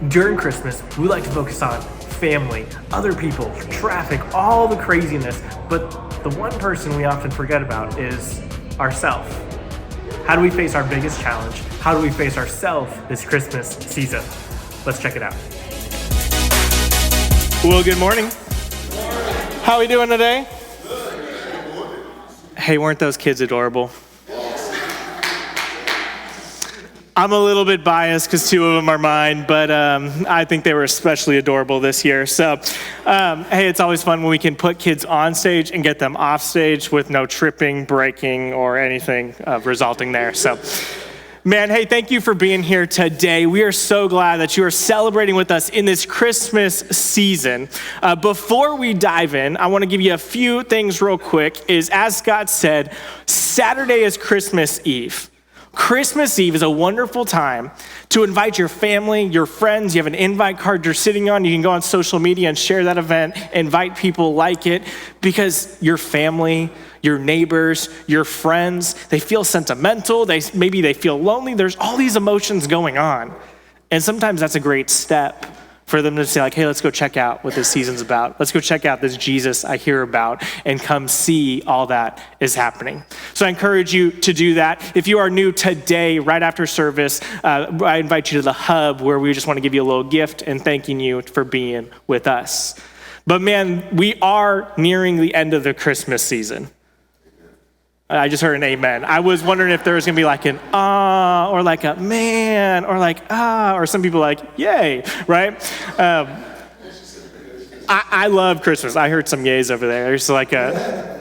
During Christmas, we like to focus on family, other people, traffic, all the craziness, but the one person we often forget about is ourselves. How do we face our biggest challenge? How do we face ourselves this Christmas season? Let's check it out. Well, good morning. How are we doing today? Hey, weren't those kids adorable? I'm a little bit biased because two of them are mine, but I think they were especially adorable this year. So, hey, it's always fun when we can put kids on stage and get them off stage with no tripping, breaking, or anything resulting there. So, man, hey, thank you for being here today. We are so glad that you are celebrating with us in this Christmas season. Before we dive in, I want to give you a few things real quick. As Scott said, Saturday is Christmas Eve. Christmas Eve is a wonderful time to invite your family, your friends. You have an invite card you're sitting on. You can go on social media and share that event, invite people like it, because your family, your neighbors, your friends, they feel sentimental. Maybe they feel lonely. There's all these emotions going on. And sometimes that's a great step for them to say like, hey, let's go check out what this season's about. Let's go check out this Jesus I hear about and come see all that is happening. So I encourage you to do that. If you are new today, right after service, I invite you to the hub where we just want to give you a little gift and thanking you for being with us. But man, we are nearing the end of the Christmas season. I just heard an amen. I was wondering if there was going to be like an or like a man, or like or some people like yay, right? I love Christmas. I heard some yays over there. There's like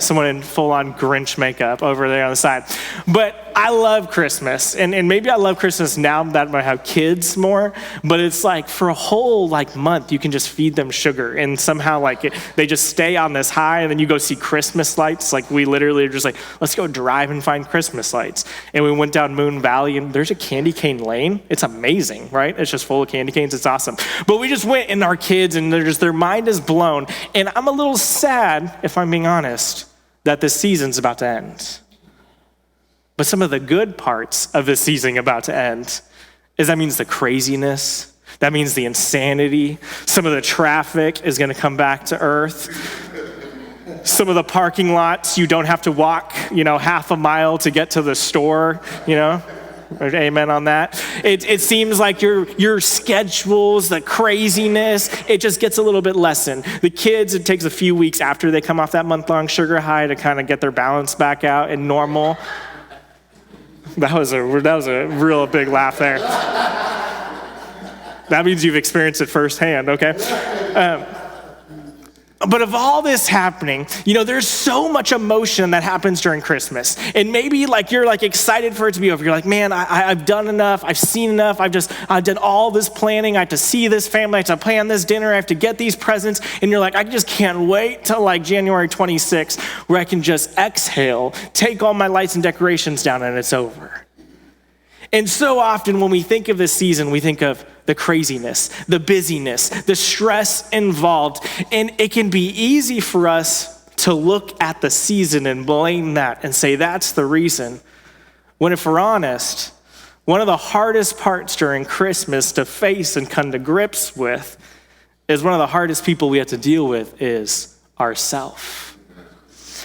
someone in full-on Grinch makeup over there on the side. But I love Christmas, and maybe I love Christmas now that I have kids more, but it's like for a whole like month, you can just feed them sugar, and somehow like they just stay on this high, and then you go see Christmas lights. Like we literally are just like, let's go drive and find Christmas lights. And we went down Moon Valley, and there's a candy cane lane. It's amazing, right? It's just full of candy canes. It's awesome. But we just went, and our kids, and their mind is blown. And I'm a little sad, if I'm being honest, that this season's about to end. But some of the good parts of this season about to end is that means the craziness, that means the insanity, some of the traffic is gonna come back to earth. Some of the parking lots, you don't have to walk, half a mile to get to the store, Amen on that. It seems like your schedules, the craziness, it just gets a little bit lessened. The kids, it takes a few weeks after they come off that month-long sugar high to kind of get their balance back out and normal. That was a real big laugh there. That means you've experienced it firsthand, okay? But of all this happening, there's so much emotion that happens during Christmas. And maybe you're excited for it to be over. You're like, man, I've done enough. I've seen enough. I've done all this planning. I have to see this family. I have to plan this dinner. I have to get these presents. And you're like, I just can't wait till January 26th where I can just exhale, take all my lights and decorations down, and it's over. And so often when we think of this season, we think of the craziness, the busyness, the stress involved. And it can be easy for us to look at the season and blame that and say that's the reason. When if we're honest, one of the hardest parts during Christmas to face and come to grips with is one of the hardest people we have to deal with is ourself.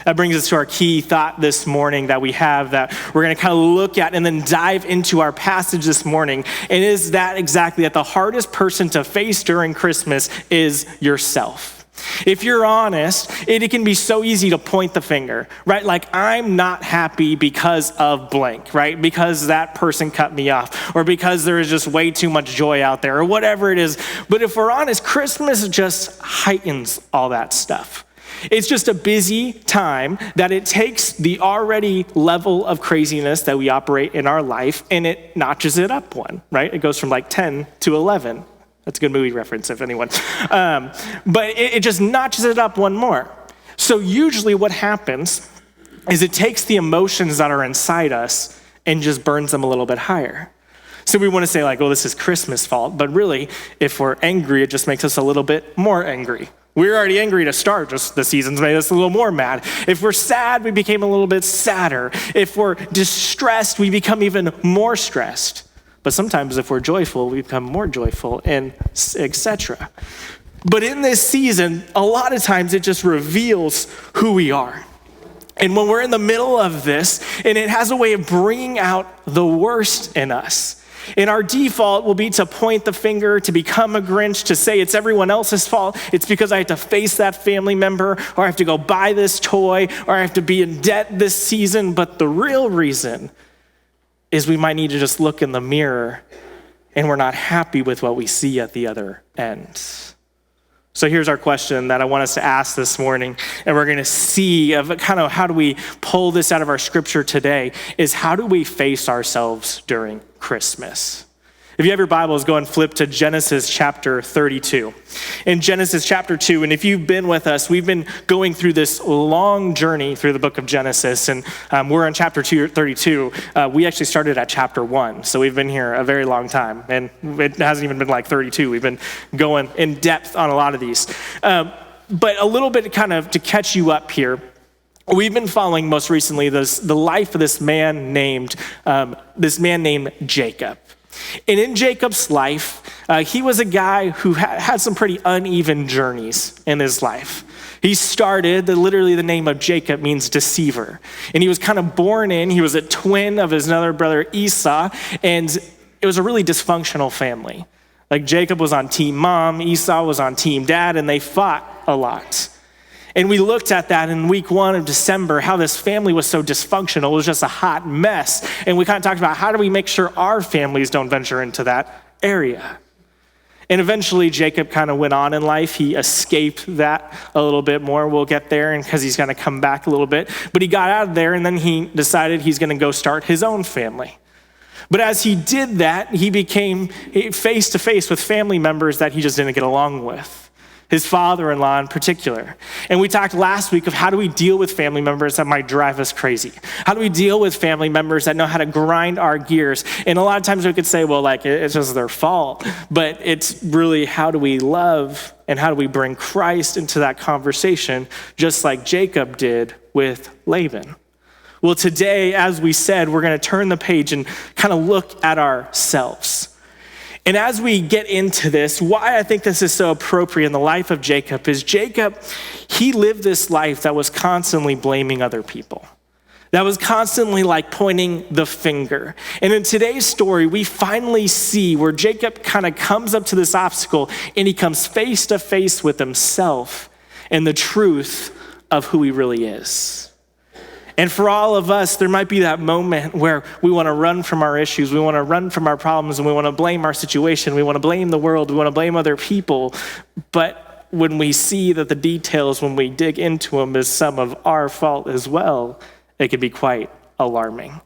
That brings us to our key thought this morning that we have that we're going to kind of look at and then dive into our passage this morning. And is that exactly that the hardest person to face during Christmas is yourself. If you're honest, it can be so easy to point the finger, right? Like I'm not happy because of blank, right? Because that person cut me off, or because there is just way too much joy out there, or whatever it is. But if we're honest, Christmas just heightens all that stuff. It's just a busy time that it takes the already level of craziness that we operate in our life and it notches it up one, right? It goes from 10 to 11. That's a good movie reference if anyone. But it just notches it up one more. So usually what happens is it takes the emotions that are inside us and just burns them a little bit higher. So we want to say this is Christmas fault, but really if we're angry, it just makes us a little bit more angry. We were already angry to start, just the season's made us a little more mad. If we're sad, we became a little bit sadder. If we're distressed, we become even more stressed. But sometimes if we're joyful, we become more joyful, and etc. But in this season, a lot of times it just reveals who we are. And when we're in the middle of this, and it has a way of bringing out the worst in us. And our default will be to point the finger, to become a Grinch, to say it's everyone else's fault. It's because I have to face that family member, or I have to go buy this toy, or I have to be in debt this season. But the real reason is we might need to just look in the mirror and we're not happy with what we see at the other end. So here's our question that I want us to ask this morning, and we're going to see of kind of how do we pull this out of our scripture today, is how do we face ourselves during Christmas? If you have your Bibles, go and flip to Genesis chapter 32. In Genesis chapter 2, and if you've been with us, we've been going through this long journey through the book of Genesis, and we're in chapter 32. We actually started at chapter 1, so we've been here a very long time, and it hasn't even been like 32. We've been going in depth on a lot of these. But a little bit kind of to catch you up here, we've been following most recently the life of this man named Jacob. And in Jacob's life, he was a guy who had some pretty uneven journeys in his life. He started, literally the name of Jacob means deceiver. And he was kind of born in, he was a twin of his other brother Esau, and it was a really dysfunctional family. Like Jacob was on team mom, Esau was on team dad, and they fought a lot. And we looked at that in week 1 of December, how this family was so dysfunctional. It was just a hot mess. And we kind of talked about how do we make sure our families don't venture into that area. And eventually Jacob kind of went on in life. He escaped that a little bit more. We'll get there, and because he's going to come back a little bit. But he got out of there, and then he decided he's going to go start his own family. But as he did that, he became face to face with family members that he just didn't get along with. His father-in-law in particular. And we talked last week of how do we deal with family members that might drive us crazy? How do we deal with family members that know how to grind our gears? And a lot of times we could say, well, like, it's just their fault. But it's really how do we love and how do we bring Christ into that conversation, just like Jacob did with Laban? Well, today, as we said, we're going to turn the page and kind of look at ourselves. And as we get into this, why I think this is so appropriate in the life of Jacob is Jacob, he lived this life that was constantly blaming other people. That was constantly like pointing the finger. And in today's story, we finally see where Jacob kind of comes up to this obstacle and he comes face to face with himself and the truth of who he really is. And for all of us, there might be that moment where we want to run from our issues, we want to run from our problems, and we want to blame our situation, we want to blame the world, we want to blame other people. But when we see that the details, when we dig into them, is some of our fault as well, it can be quite alarming.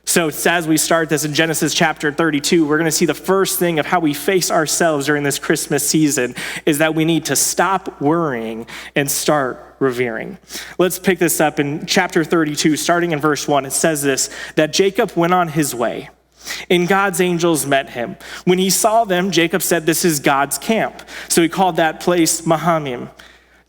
So as we start this in Genesis chapter 32, we're going to see the first thing of how we face ourselves during this Christmas season is that we need to stop worrying and start revering. Let's pick this up in chapter 32, starting in verse 1. It says this, that Jacob went on his way, and God's angels met him. When he saw them, Jacob said, this is God's camp. So he called that place Mahanaim.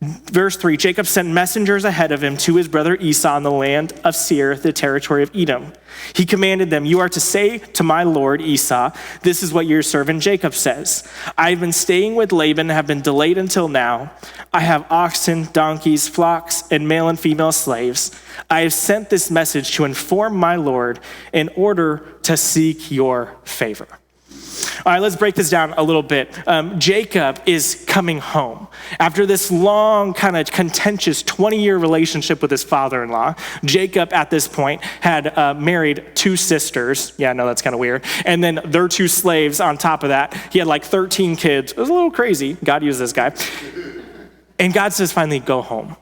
Verse 3, Jacob sent messengers ahead of him to his brother Esau in the land of Seir, the territory of Edom. He commanded them, you are to say to my lord Esau, this is what your servant Jacob says. I have been staying with Laban and have been delayed until now. I have oxen, donkeys, flocks, and male and female slaves. I have sent this message to inform my lord in order to seek your favor. All right, let's break this down a little bit. Jacob is coming home. After this long, kind of contentious 20-year relationship with his father-in-law, Jacob at this point had married 2 sisters. Yeah, no, that's kind of weird. And then their 2 slaves on top of that. He had like 13 kids. It was a little crazy. God used this guy. And God says, finally, go home.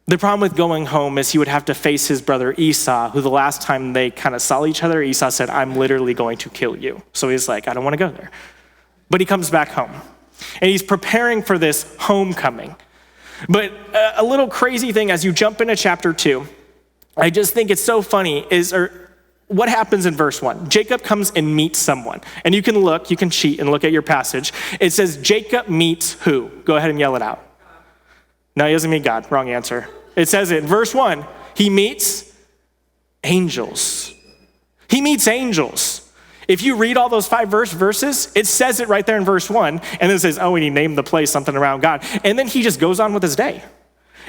The problem with going home is he would have to face his brother Esau, who the last time they kind of saw each other, Esau said, I'm literally going to kill you. So he's like, I don't want to go there. But he comes back home. And he's preparing for this homecoming. But a little crazy thing as you jump into chapter 2, I just think it's so funny what happens in verse 1? Jacob comes and meets someone. And you can cheat and look at your passage. It says Jacob meets who? Go ahead and yell it out. No, he doesn't meet God. Wrong answer. It says it in verse 1. He meets angels. He meets angels. If you read all those 5 verses, it says it right there in verse 1, and then it says, oh, and he named the place something around God. And then he just goes on with his day.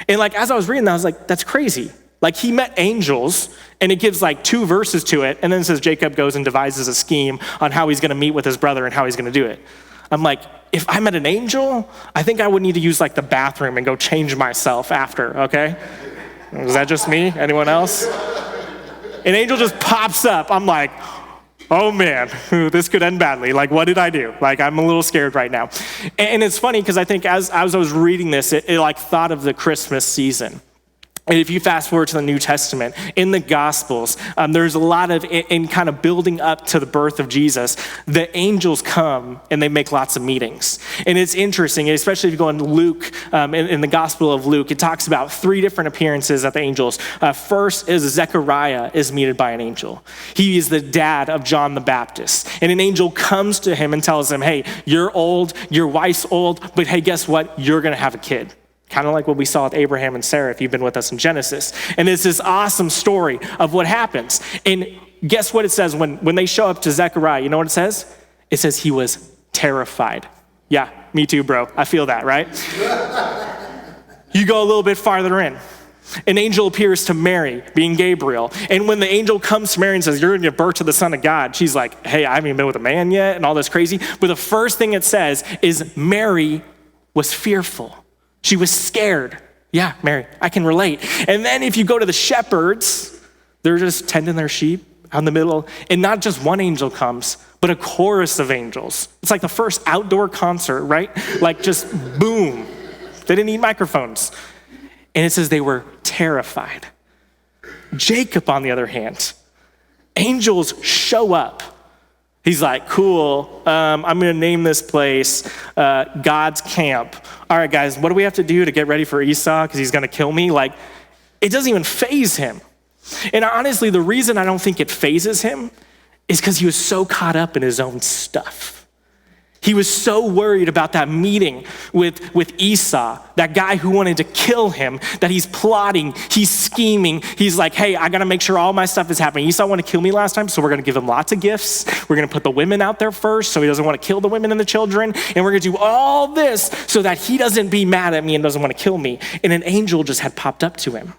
And like, as I was reading that, I was like, that's crazy. Like, he met angels, and it gives like 2 verses to it, and then it says Jacob goes and devises a scheme on how he's gonna meet with his brother and how he's gonna do it. I'm like, if I met an angel, I think I would need to use like the bathroom and go change myself after, okay? Is that just me? Anyone else? An angel just pops up. I'm like, oh man, this could end badly. Like, what did I do? Like, I'm a little scared right now. And it's funny because I think as I was reading this, it like thought of the Christmas season. And if you fast forward to the New Testament, in the Gospels, there's a lot of, in kind of building up to the birth of Jesus, the angels come and they make lots of meetings. And it's interesting, especially if you go into Luke, in the Gospel of Luke, it talks about 3 different appearances that the angels. First is Zechariah is meted by an angel. He is the dad of John the Baptist. And an angel comes to him and tells him, hey, you're old, your wife's old, but hey, guess what? You're gonna have a kid. Kind of like what we saw with Abraham and Sarah, if you've been with us in Genesis. And it's this awesome story of what happens. And guess what it says when they show up to Zechariah? You know what it says? It says he was terrified. Yeah, me too, bro. I feel that, right? You go a little bit farther in. An angel appears to Mary, being Gabriel. And when the angel comes to Mary and says, you're going to give birth to the Son of God, she's like, hey, I haven't even been with a man yet, and all this crazy. But the first thing it says is Mary was fearful. She was scared. Yeah, Mary, I can relate. And then if you go to the shepherds, they're just tending their sheep out in the middle, and not just one angel comes, but a chorus of angels. It's like the first outdoor concert, right? Like just boom. They didn't need microphones. And it says they were terrified. Jacob, on the other hand, angels show up. He's like, cool, I'm gonna name this place God's Camp. All right, guys, what do we have to do to get ready for Esau? Because he's gonna kill me? Like, it doesn't even faze him. And honestly, the reason I don't think it phases him is because he was so caught up in his own stuff. He was so worried about that meeting with Esau, that guy who wanted to kill him, that he's plotting, he's scheming. He's like, hey, I gotta make sure all my stuff is happening. Esau wanted to kill me last time, so we're gonna give him lots of gifts. We're gonna put the women out there first, so he doesn't wanna kill the women and the children. And we're gonna do all this so that he doesn't be mad at me and doesn't wanna kill me. And an angel just had popped up to him.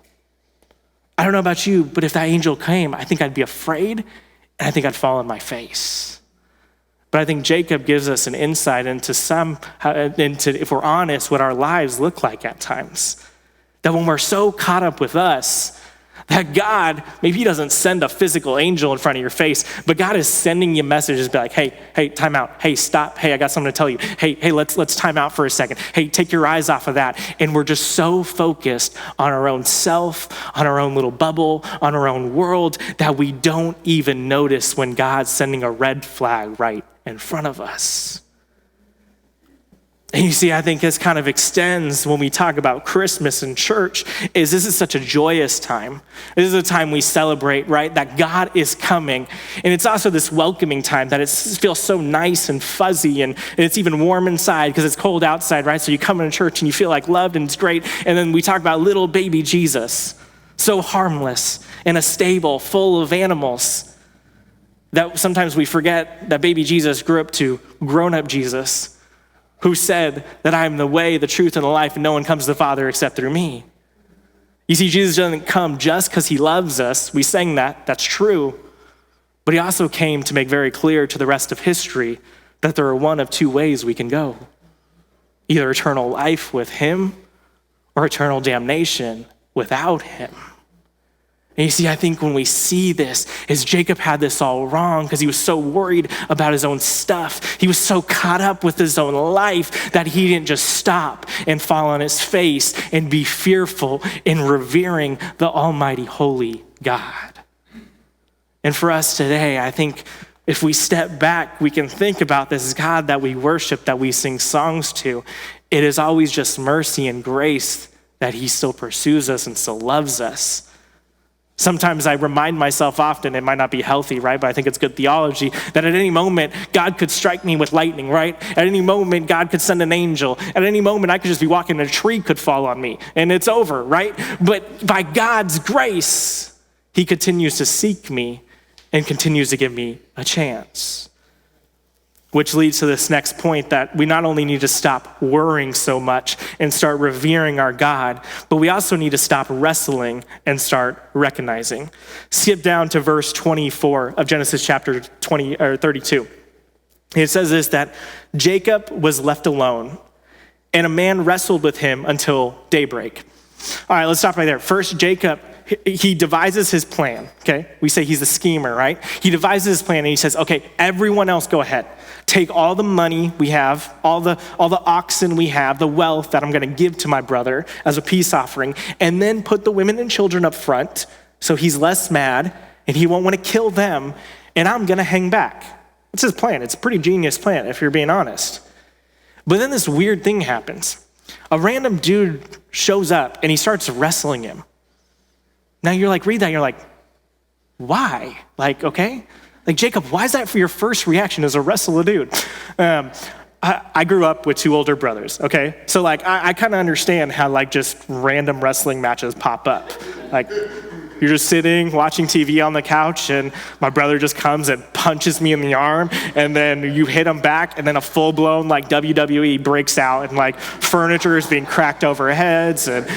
I don't know about you, but if that angel came, I think I'd be afraid, and I think I'd fall on my face. But I think Jacob gives us an insight into if we're honest, what our lives look like at times. That when we're so caught up with us, that God, maybe he doesn't send a physical angel in front of your face, but God is sending you messages, be like, hey, time out. Hey, stop. Hey, I got something to tell you. Hey, let's time out for a second. Hey, take your eyes off of that. And we're just so focused on our own self, on our own little bubble, on our own world, that we don't even notice when God's sending a red flag right in front of us. And you see, I think this kind of extends when we talk about Christmas in church, is this is such a joyous time. This is a time we celebrate, right? That God is coming. And it's also this welcoming time that it feels so nice and fuzzy, and it's even warm inside because it's cold outside, right? So you come into church and you feel like loved and it's great. And then we talk about little baby Jesus, so harmless in a stable full of animals, that sometimes we forget that baby Jesus grew up to grown-up Jesus, who said that I am the way, the truth, and the life, and no one comes to the Father except through me. You see, Jesus doesn't come just because he loves us. We sang that, that's true. But he also came to make very clear to the rest of history that there are one of 2 ways we can go. Either eternal life with him or eternal damnation without him. And you see, I think when we see this, is Jacob had this all wrong because he was so worried about his own stuff. He was so caught up with his own life that he didn't just stop and fall on his face and be fearful in revering the almighty holy God. And for us today, I think if we step back, we can think about this God that we worship, that we sing songs to. It is always just mercy and grace that he still pursues us and still loves us. Sometimes I remind myself often, it might not be healthy, right? But I think it's good theology, that at any moment, God could strike me with lightning, right? At any moment, God could send an angel. At any moment, I could just be walking and a tree could fall on me and it's over, right? But by God's grace, he continues to seek me and continues to give me a chance. Which leads to this next point, that we not only need to stop worrying so much and start revering our God, but we also need to stop wrestling and start recognizing. Skip down to verse 24 of Genesis chapter 32. It says this, that Jacob was left alone, and a man wrestled with him until daybreak. All right, let's stop right there. First, Jacob, he devises his plan, okay? We say he's a schemer, right? He devises his plan and he says, okay, everyone else go ahead. Take all the money we have, all the oxen we have, the wealth that I'm gonna give to my brother as a peace offering, and then put the women and children up front so he's less mad and he won't wanna kill them, and I'm gonna hang back. That's his plan. It's a pretty genius plan if you're being honest. But then this weird thing happens. A random dude shows up and he starts wrestling him. Now you're like, read that, you're like, why? Like, okay? Like, Jacob, why is that for your first reaction as a wrestle a dude? I grew up with two older brothers, okay? So like, I kind of understand how like just random wrestling matches pop up. Like, you're just sitting, watching TV on the couch, and my brother just comes and punches me in the arm, and then you hit him back, and then a full-blown like WWE breaks out, and like furniture is being cracked over heads, and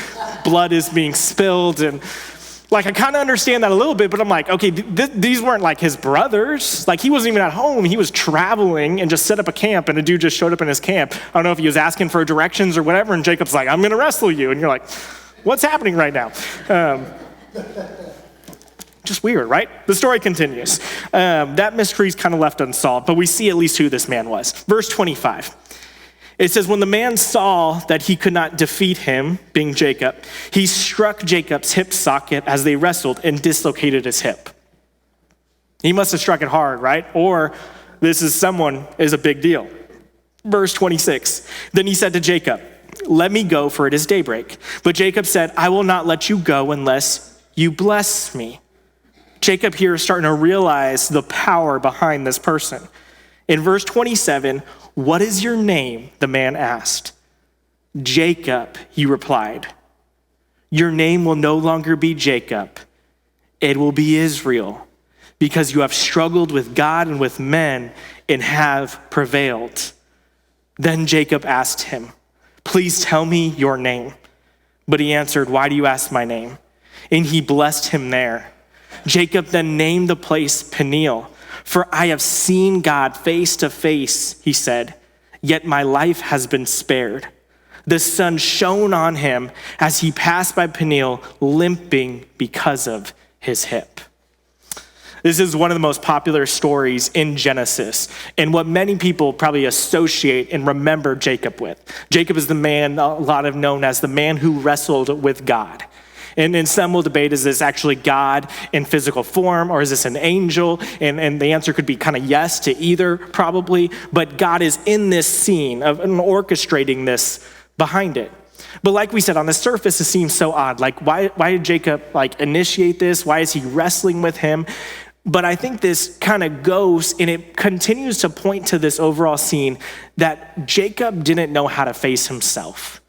blood is being spilled, and like, I kind of understand that a little bit, but I'm like, okay, these weren't like his brothers. Like, he wasn't even at home. He was traveling and just set up a camp, and a dude just showed up in his camp. I don't know if he was asking for directions or whatever, and Jacob's like, I'm going to wrestle you. And you're like, what's happening right now? Just weird, right? The story continues. That mystery's kind of left unsolved, but we see at least who this man was. Verse 25. It says, when the man saw that he could not defeat him, being Jacob, he struck Jacob's hip socket as they wrestled and dislocated his hip. He must have struck it hard, right? Or this is a big deal. Verse 26, then he said to Jacob, let me go, for it is daybreak. But Jacob said, I will not let you go unless you bless me. Jacob here is starting to realize the power behind this person. In verse 27, what is your name? The man asked. Jacob, he replied. Your name will no longer be Jacob. It will be Israel, because you have struggled with God and with men and have prevailed. Then Jacob asked him, please tell me your name. But he answered, why do you ask my name? And he blessed him there. Jacob then named the place Peniel, for I have seen God face to face, he said, yet my life has been spared. The sun shone on him as he passed by Peniel, limping because of his hip. This is one of the most popular stories in Genesis, and what many people probably associate and remember Jacob with. Jacob is the man a lot have known as the man who wrestled with God. And some will debate, is this actually God in physical form, or is this an angel? And the answer could be kind of yes to either, probably. But God is in this scene of orchestrating this behind it. But like we said, on the surface, it seems so odd. Like, why did Jacob initiate this? Why is he wrestling with him? But I think this kind of goes, and it continues to point to this overall scene that Jacob didn't know how to face himself.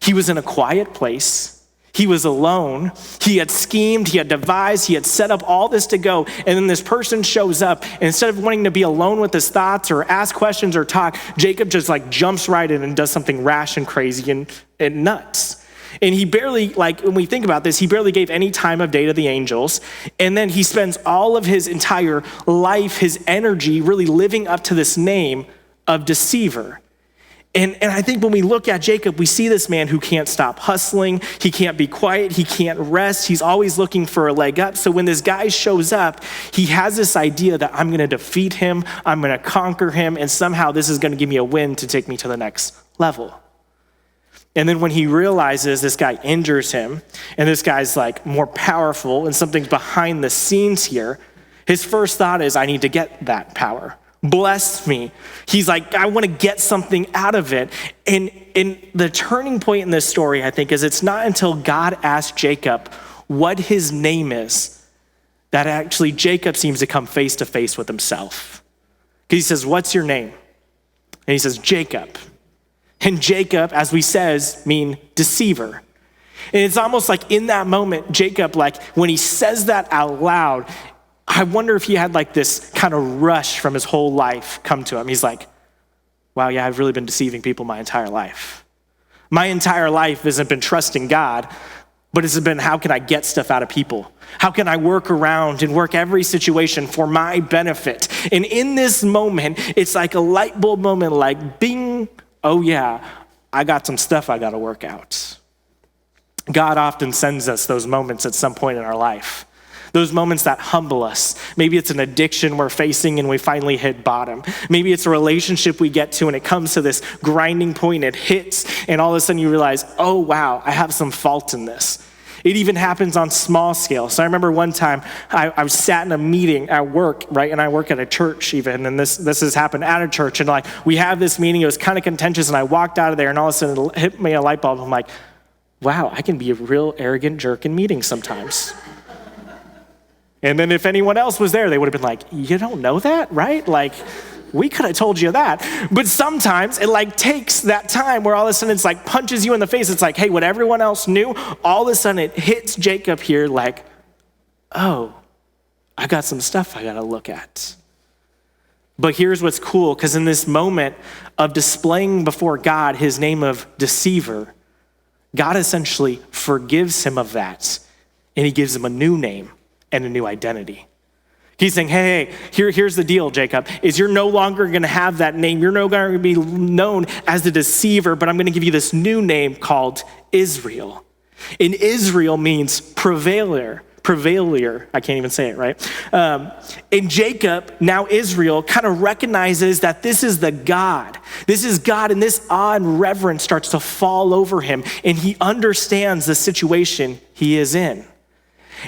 He was in a quiet place. He was alone. He had schemed, he had devised, he had set up all this to go. And then this person shows up, and instead of wanting to be alone with his thoughts or ask questions or talk, Jacob just jumps right in and does something rash and crazy and nuts. And he barely, when we think about this, he barely gave any time of day to the angels. And then he spends all of his entire life, his energy, really living up to this name of deceiver. And I think when we look at Jacob, we see this man who can't stop hustling. He can't be quiet. He can't rest. He's always looking for a leg up. So when this guy shows up, he has this idea that I'm going to defeat him. I'm going to conquer him. And somehow this is going to give me a win to take me to the next level. And then when he realizes this guy injures him, and this guy's more powerful and something's behind the scenes here, his first thought is, I need to get that power. Bless me. He's like, I want to get something out of it. And the turning point in this story, I think, is it's not until God asked Jacob what his name is that actually Jacob seems to come face to face with himself. Because he says, what's your name? And he says, Jacob. And Jacob, as we says, mean deceiver. And it's almost like in that moment, Jacob, when he says that out loud, I wonder if he had like this kind of rush from his whole life come to him. He's like, wow, yeah, I've really been deceiving people my entire life. My entire life hasn't been trusting God, but it's been, how can I get stuff out of people? How can I work around and work every situation for my benefit? And in this moment, it's like a light bulb moment, like bing, oh yeah, I got some stuff I gotta work out. God often sends us those moments at some point in our life. Those moments that humble us. Maybe it's an addiction we're facing and we finally hit bottom. Maybe it's a relationship we get to and it comes to this grinding point, it hits, and all of a sudden you realize, oh wow, I have some fault in this. It even happens on small scale. So I remember one time I was sat in a meeting at work, right? And I work at a church even, and this has happened at a church. And like, we have this meeting, it was kind of contentious, and I walked out of there and all of a sudden it hit me a light bulb. I'm like, wow, I can be a real arrogant jerk in meetings sometimes. And then if anyone else was there, they would have been like, you don't know that, right? Like, we could have told you that. But sometimes it like takes that time where all of a sudden it's like punches you in the face. It's like, hey, what everyone else knew, all of a sudden it hits Jacob here like, oh, I got some stuff I got to look at. But here's what's cool, because in this moment of displaying before God his name of deceiver, God essentially forgives him of that, and he gives him a new name and a new identity. He's saying, hey, here's the deal, Jacob, is you're no longer gonna have that name. You're no longer gonna be known as the deceiver, but I'm gonna give you this new name called Israel. And Israel means prevailer, I can't even say it, right? And Jacob, now Israel, kind of recognizes that this is the God. This is God, and this awe and reverence starts to fall over him, and he understands the situation he is in.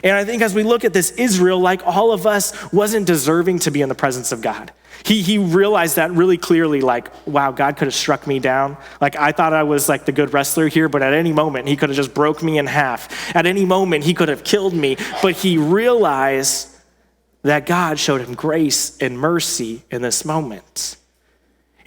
And I think as we look at this, Israel, like all of us, wasn't deserving to be in the presence of God. He realized that really clearly, like, wow, God could have struck me down. Like, I thought I was like the good wrestler here, but at any moment, he could have just broke me in half. At any moment, he could have killed me. But he realized that God showed him grace and mercy in this moment.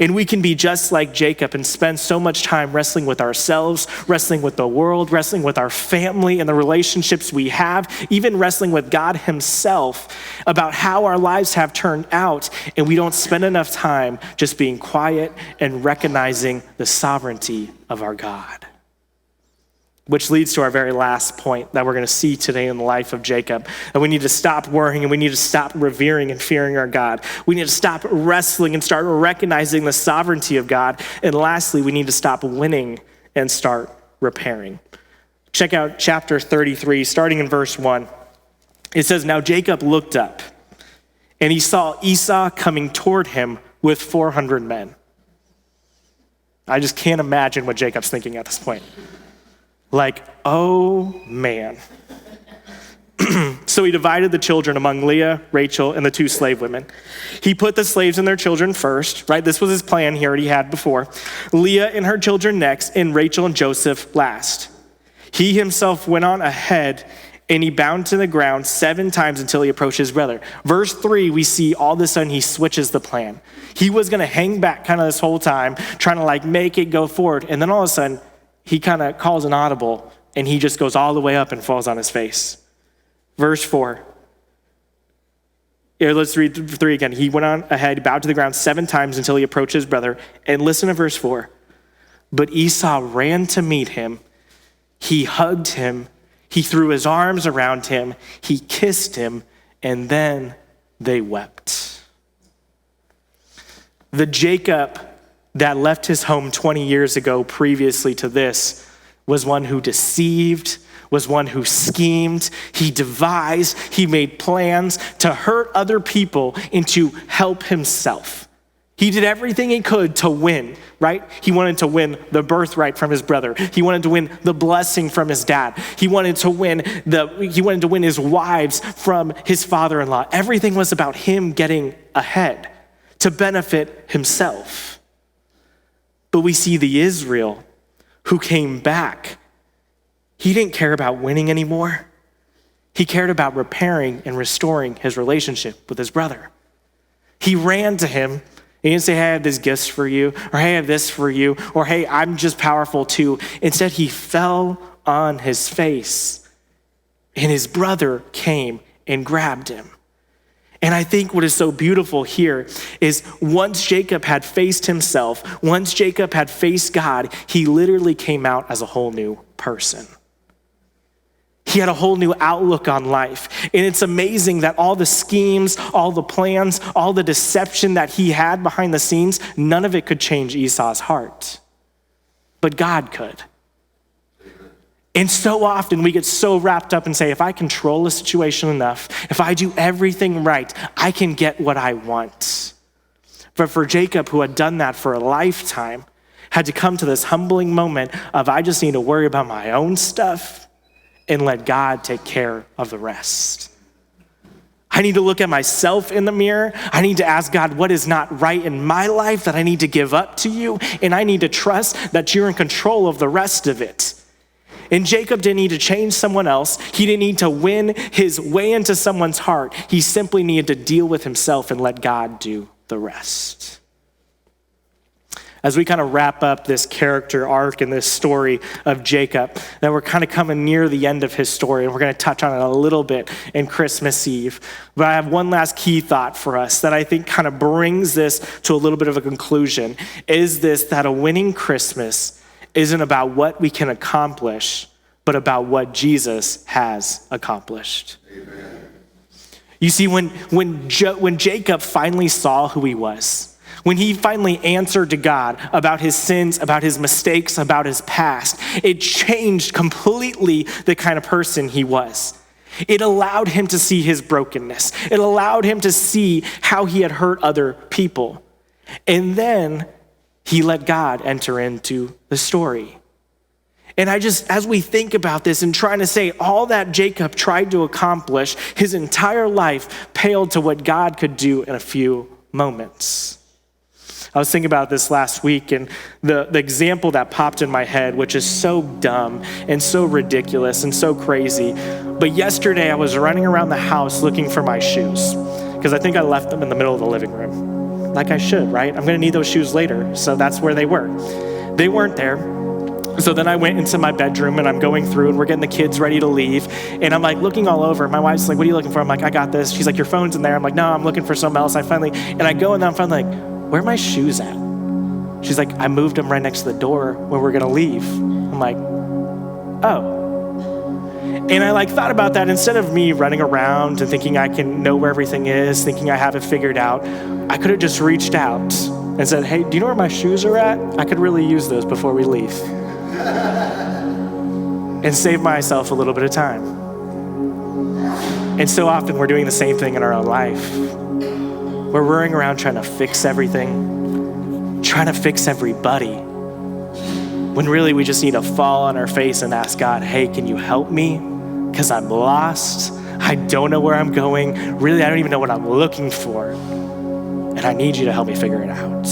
And we can be just like Jacob and spend so much time wrestling with ourselves, wrestling with the world, wrestling with our family and the relationships we have, even wrestling with God himself about how our lives have turned out. And we don't spend enough time just being quiet and recognizing the sovereignty of our God. Which leads to our very last point that we're going to see today in the life of Jacob. And we need to stop worrying, and we need to stop revering and fearing our God. We need to stop wrestling and start recognizing the sovereignty of God. And lastly, we need to stop winning and start repairing. Check out chapter 33, starting in verse 1. It says, now Jacob looked up, and he saw Esau coming toward him with 400 men. I just can't imagine what Jacob's thinking at this point. Like, oh man. So he divided the children among Leah, Rachel, and the two slave women. He put the slaves and their children first, right? This was his plan he already had before. Leah and her children next, and Rachel and Joseph last. He himself went on ahead, and he bowed to the ground 7 times until he approached his brother. Verse 3, we see all of a sudden he switches the plan. He was gonna hang back kind of this whole time, trying to like make it go forward. And then all of a sudden, he kind of calls an audible, and he just goes all the way up and falls on his face. Verse 4. Here, let's read 3 again. He went on ahead, bowed to the ground 7 times until he approached his brother. And listen to verse 4. But Esau ran to meet him. He hugged him. He threw his arms around him. He kissed him, and then they wept. The Jacob that left his home 20 years ago previously to this was one who deceived, was one who schemed, he devised, he made plans to hurt other people and to help himself. He did everything he could to win, right? He wanted to win the birthright from his brother. He wanted to win the blessing from his dad. He wanted to win his wives from his father-in-law. Everything was about him getting ahead to benefit himself. But we see the Israel who came back. He didn't care about winning anymore. He cared about repairing and restoring his relationship with his brother. He ran to him. He didn't say, hey, I have these gifts for you, or hey, I have this for you, or hey, I'm just powerful too. Instead, he fell on his face, and his brother came and grabbed him. And I think what is so beautiful here is once Jacob had faced himself, once Jacob had faced God, he literally came out as a whole new person. He had a whole new outlook on life. And it's amazing that all the schemes, all the plans, all the deception that he had behind the scenes, none of it could change Esau's heart. But God could. And so often we get so wrapped up and say, if I control a situation enough, if I do everything right, I can get what I want. But for Jacob, who had done that for a lifetime, had to come to this humbling moment of, I just need to worry about my own stuff and let God take care of the rest. I need to look at myself in the mirror. I need to ask God what is not right in my life that I need to give up to you. And I need to trust that you're in control of the rest of it. And Jacob didn't need to change someone else. He didn't need to win his way into someone's heart. He simply needed to deal with himself and let God do the rest. As we kind of wrap up this character arc in this story of Jacob, then we're kind of coming near the end of his story, and we're going to touch on it a little bit in Christmas Eve. But I have one last key thought for us that I think kind of brings this to a little bit of a conclusion, is this, that a winning Christmas isn't about what we can accomplish, but about what Jesus has accomplished. Amen. You see, when Jacob finally saw who he was, when he finally answered to God about his sins, about his mistakes, about his past, it changed completely the kind of person he was. It allowed him to see his brokenness. It allowed him to see how he had hurt other people. And then he let God enter into the story. And as we think about this and trying to say all that Jacob tried to accomplish, his entire life paled to what God could do in a few moments. I was thinking about this last week, and the example that popped in my head, which is so dumb and so ridiculous and so crazy. But yesterday I was running around the house looking for my shoes because I think I left them in the middle of the living room. Like I should, right? I'm gonna need those shoes later, so that's where they were. They weren't there. So then I went into my bedroom and I'm going through and we're getting the kids ready to leave. And I'm like looking all over. My wife's like, what are you looking for? I'm like, I got this. She's like, your phone's in there. I'm like, no, I'm looking for something else. And I go and I'm finally like, where are my shoes at? She's like, I moved them right next to the door when we're gonna leave. I'm like, oh. And I thought about that. Instead of me running around and thinking I can know where everything is, thinking I have it figured out, I could have just reached out and said, hey, do you know where my shoes are at? I could really use those before we leave. And save myself a little bit of time. And so often we're doing the same thing in our own life. We're running around trying to fix everything, trying to fix everybody, when really we just need to fall on our face and ask God, hey, can you help me? Because I'm lost. I don't know where I'm going. Really, I don't even know what I'm looking for. And I need you to help me figure it out.